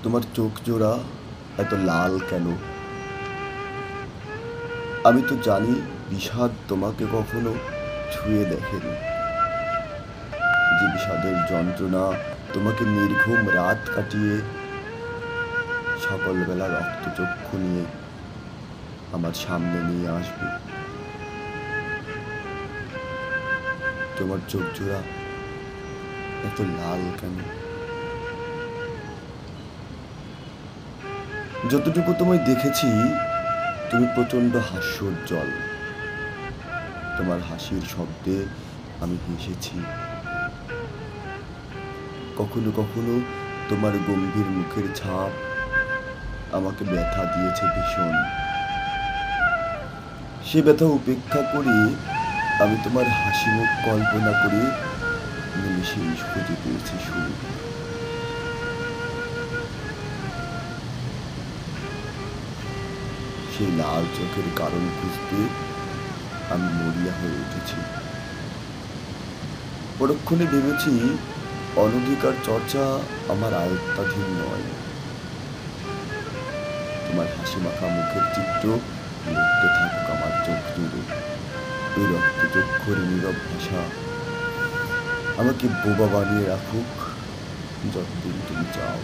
তোমার চোখ জোড়া এত লাল কেন? আমি তো জানি বিষাদ তোমাকে কখনো ছুঁয়ে দেখেনি। যে বিষাদের যন্ত্রণা তোমাকে নির্ঘুম রাত কাটিয়ে সকালবেলা রক্তচক্ষু নিয়ে আমার সামনে নিয়ে আসবে। তোমার চোখ জোড়া এত লাল কেন? যতটুকু তোমায় দেখেছি, তুমি প্রচণ্ড হাস্যোজ্জ্বল। তোমার হাসির শব্দে আমি হেসেছি। কখনো কখনো তোমার গম্ভীর মুখের ছাপ আমাকে ব্যথা দিয়েছে ভীষণ। সে ব্যথা উপেক্ষা করে আমি তোমার হাসি মুখ কল্পনা করে নিমিষেই খুঁজে পেয়েছি সুর। সেই লাল চোখের কারণ খুঁজতে আমি মরিয়া হয়ে উঠেছি। পরক্ষণে ভেবেছি অনধিকার চর্চা আমার আয়ত্তাধীন নয়। তোমার হাসি মাখা মুখের চিত্র লিখতে থাকুক আমার চোখ জুড়ে। এই রক্তচক্ষুর নীরব ভাষা আমাকে বোবা বানিয়ে রাখুক যতদিন তুমি চাও।